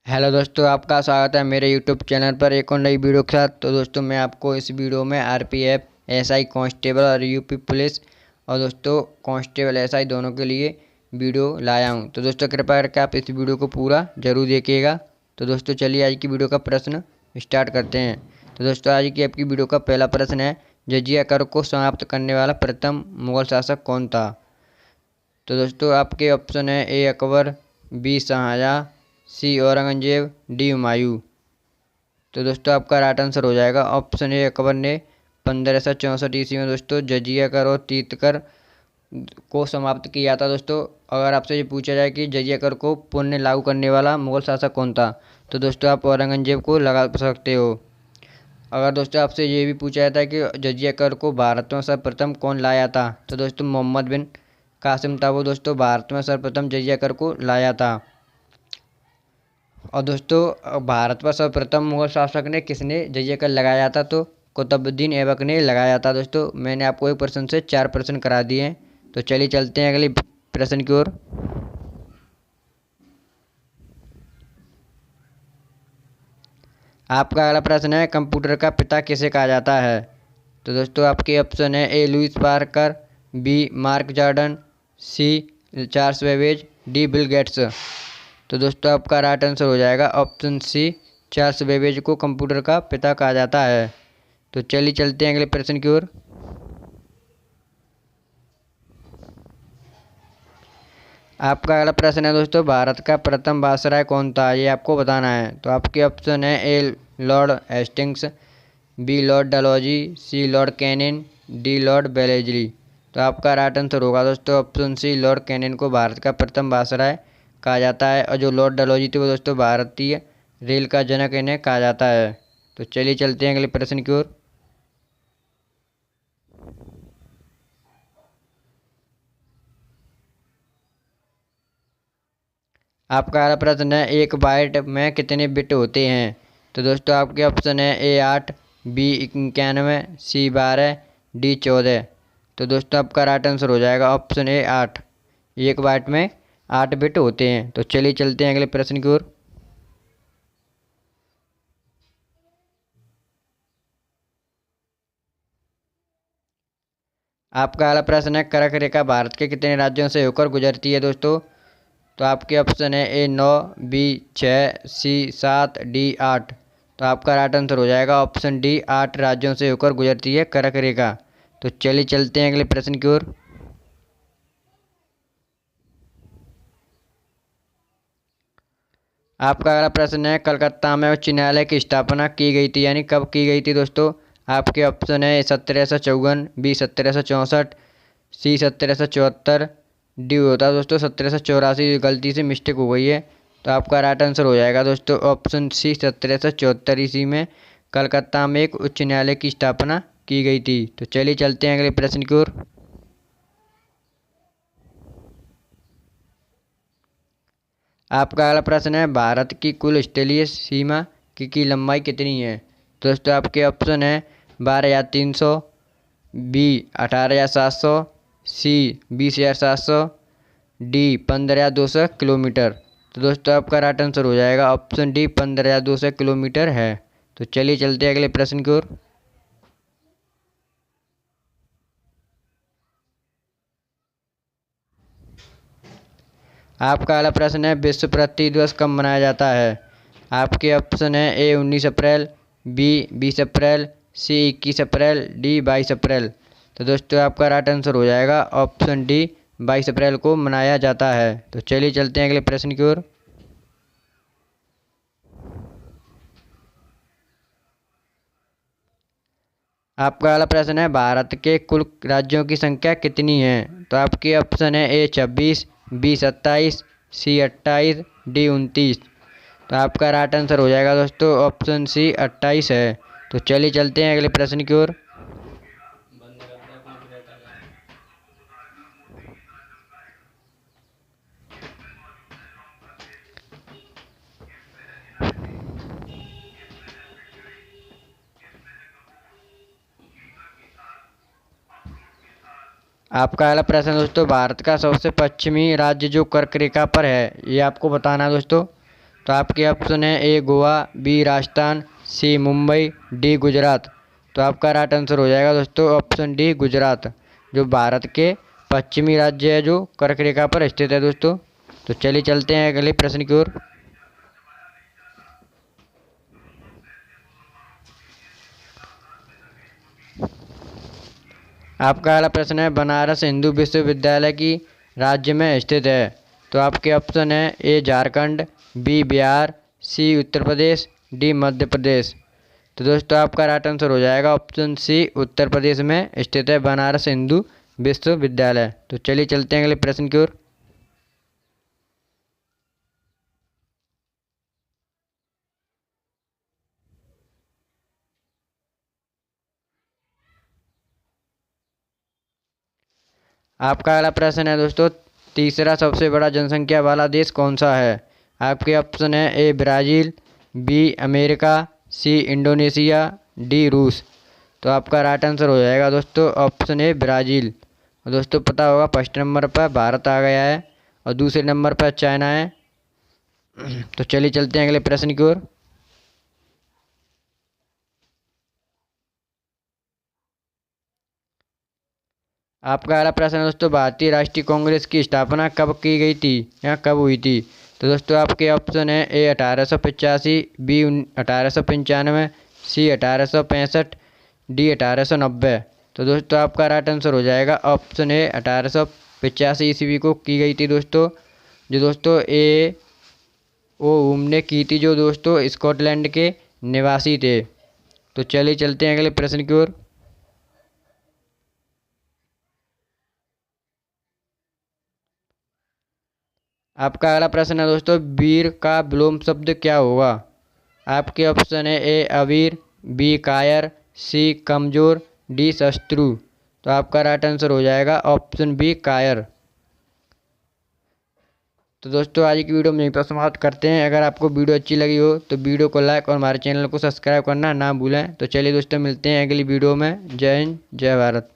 Hello दोस्तों, आपका स्वागत है मेरे यूट्यूब चैनल पर एक और नई वीडियो के साथ। तो दोस्तों मैं आपको इस वीडियो में आरपीएफ, एसआई कांस्टेबल और यूपी पुलिस और दोस्तों कांस्टेबल एसआई दोनों के लिए वीडियो लाया हूं। तो दोस्तों कृपया करके आप इस वीडियो को पूरा जरूर देखिएगा। तो दोस्तों चलिए आज की वीडियो का प्रश्न स्टार्ट करते हैं। तो दोस्तों आज की आपकी वीडियो का पहला प्रश्न है, जजिया कर को समाप्त करने वाला प्रथम मुगल शासक कौन था? तो दोस्तों आपके ऑप्शन है ए अकबर, बी शाहजहाँ, सी औरंगजेब, डी हुमायूं। तो दोस्तों आपका राइट आंसर हो जाएगा ऑप्शन ए अकबर ने 1564 ईस्वी में दोस्तों जजिया कर और तीत कर को समाप्त किया था। दोस्तों अगर आपसे ये पूछा जाए कि जजिया कर को पुनः लागू करने वाला मुगल शासक कौन था, तो दोस्तों आप औरंगजेब को लगा सकते हो। अगर दोस्तों आपसे ये भी पूछा जाता है कि जजिया कर को भारत में सर्वप्रथम कौन लाया था, तो दोस्तों मोहम्मद बिन कासिम था वो दोस्तों भारत में सर्वप्रथम जजिया कर को लाया था। और दोस्तों भारत पर सर्वप्रथम मुगल शासक ने किसने जजिया कर लगाया था, तो कुतुबुद्दीन ऐबक ने लगाया था। दोस्तों मैंने आपको एक प्रश्न से 4 प्रश्न करा दिए हैं। तो चलिए चलते हैं अगले प्रश्न की ओर। आपका अगला प्रश्न है, कंप्यूटर का पिता किसे कहा जाता है? तो दोस्तों आपके ऑप्शन है A Lewis Parker, B Mark Jordan, C Charles Babbage, D Bill Gates. तो दोस्तों आपका राइट आंसर हो जाएगा ऑप्शन सी, चार्ल्स बेबेज को कंप्यूटर का पिता कहा जाता है। तो चलिए चलते हैं अगले प्रश्न की ओर। आपका अगला प्रश्न है दोस्तों, भारत का प्रथम वायसराय कौन था? ये आपको बताना है। तो आपके ऑप्शन है A Lord Hastings, B Lord Dalhousie, C Lord Canning, D Lord Wellesley. तो आपका राइट आंसर होगा दोस्तों ऑप्शन सी, लॉर्ड कैनिन को भारत का प्रथम वायसराय कहा जाता है। और जो लॉर्ड डलहौजी थे वो दोस्तों भारतीय रेल का जनक इन्हें कहा जाता है। तो चलिए चलते हैं अगले प्रश्न की ओर। आपका अगला प्रश्न है, एक बाइट में कितने बिट होते हैं? तो दोस्तों आपके ऑप्शन है ए 8, बी 91, सी 12, डी 14। तो दोस्तों आपका राइट आंसर हो जाएगा ऑप्शन ए 8। एक बाइट में 8 बिट होते हैं। तो चलिए चलते हैं अगले प्रश्न की ओर। आपका अगला प्रश्न है, कर्क रेखा भारत के कितने राज्यों से होकर गुजरती है? दोस्तों तो आपके ऑप्शन है ए 9, बी 6, सी 7, डी 8। तो आपका राइट आंसर हो जाएगा ऑप्शन डी, 8 राज्यों से होकर गुजरती है कर्क रेखा। तो चलिए चलते हैं अगले प्रश्न की ओर। आपका अगला प्रश्न है, कलकत्ता में उच्च न्यायालय की स्थापना की गई थी, यानी कब की गई थी? दोस्तों आपके ऑप्शन है 1754, बी 1764, सी 1774, डी होता है दोस्तों 1784। गलती से मिस्टेक हो गई है। तो आपका राइट आंसर हो जाएगा दोस्तों ऑप्शन सी, 1774 में कलकत्ता में एक उच्च न्यायालय की स्थापना की गई थी। तो चलिए चलते हैं अगले प्रश्न की ओर। आपका अगला प्रश्न है, भारत की कुल स्थलीय सीमा की लंबाई कितनी है? तो दोस्तों आपके ऑप्शन है 12,300, बी 18,700, सी 20,700, डी 15,200 किलोमीटर। तो दोस्तों आपका राइट आंसर हो जाएगा ऑप्शन डी, 15,200 किलोमीटर है। तो चलिए चलते हैं अगले प्रश्न की ओर। आपका अगला प्रश्न है, विश्व पृथ्वी दिवस कब मनाया जाता है? आपके ऑप्शन है ए 19 अप्रैल, बी 20 अप्रैल, सी 21 अप्रैल, डी 22 अप्रैल। तो दोस्तों आपका राइट आंसर हो जाएगा ऑप्शन डी, 22 अप्रैल को मनाया जाता है। तो चलिए चलते हैं अगले प्रश्न की ओर। आपका अगला प्रश्न है, भारत के कुल राज्यों की संख्या कितनी है? तो आपके ऑप्शन है ए 26, बी 27, सी 28, डी 29। तो आपका राइट आंसर हो जाएगा दोस्तों ऑप्शन सी, 28 है। तो चलिए चलते हैं अगले प्रश्न की ओर। आपका अगला प्रश्न दोस्तों, भारत का सबसे पश्चिमी राज्य जो कर्क रेखा पर है, ये आपको बताना है दोस्तों। तो आपके ऑप्शन है ए गोवा, बी राजस्थान, सी मुंबई, डी गुजरात। तो आपका राइट आंसर हो जाएगा दोस्तों ऑप्शन डी गुजरात, जो भारत के पश्चिमी राज्य है जो कर्क रेखा पर स्थित है दोस्तों। तो चलिए चलते हैं अगले प्रश्न की ओर। आपका अगला प्रश्न है बनारस हिंदू विश्वविद्यालय की राज्य में स्थित है। तो आपके ऑप्शन है ए झारखंड, बी बिहार, सी उत्तर प्रदेश, डी मध्य प्रदेश। तो दोस्तों आपका राइट आंसर हो जाएगा ऑप्शन सी उत्तर प्रदेश में स्थित है बनारस हिंदू विश्वविद्यालय। तो चलिए चलते हैं अगले प्रश्न की ओर। आपका अगला प्रश्न है दोस्तों तीसरा सबसे बड़ा जनसंख्या वाला देश कौन सा है। आपके ऑप्शन है A Brazil, B America, C Indonesia, D रूस। तो आपका राइट आंसर हो जाएगा दोस्तों ऑप्शन ए ब्राज़ील। और दोस्तों पता होगा फर्स्ट नंबर पर भारत आ गया है और दूसरे नंबर पर चाइना है। तो चलिए चलते हैं अगले प्रश्न की ओर। आपका अगला प्रश्न है दोस्तों भारतीय राष्ट्रीय कांग्रेस की स्थापना कब की गई थी या कब हुई थी। तो दोस्तों आपके ऑप्शन है ए 1885, बी 1895, सी 1865, डी 1890। तो दोस्तों आपका राइट आंसर हो जाएगा ऑप्शन ए 1885 ईस्वी को की गई थी दोस्तों, जो दोस्तों ए वो उमने की थी जो दोस्तों स्कॉटलैंड के निवासी थे। तो चलिए चलते हैं अगले प्रश्न की ओर। आपका अगला प्रश्न है दोस्तों वीर का विलोम शब्द क्या होगा। आपके ऑप्शन है ए अवीर, बी कायर, सी कमजोर, डी शत्रु। तो आपका राइट आंसर हो जाएगा ऑप्शन बी कायर। तो दोस्तों आज की वीडियो में यहीं पर समाप्त करते हैं। अगर आपको वीडियो अच्छी लगी हो तो वीडियो को लाइक और हमारे चैनल को सब्सक्राइब करना ना भूलें। तो चलिए दोस्तों मिलते हैं अगली वीडियो में। जय हिंद, जय भारत।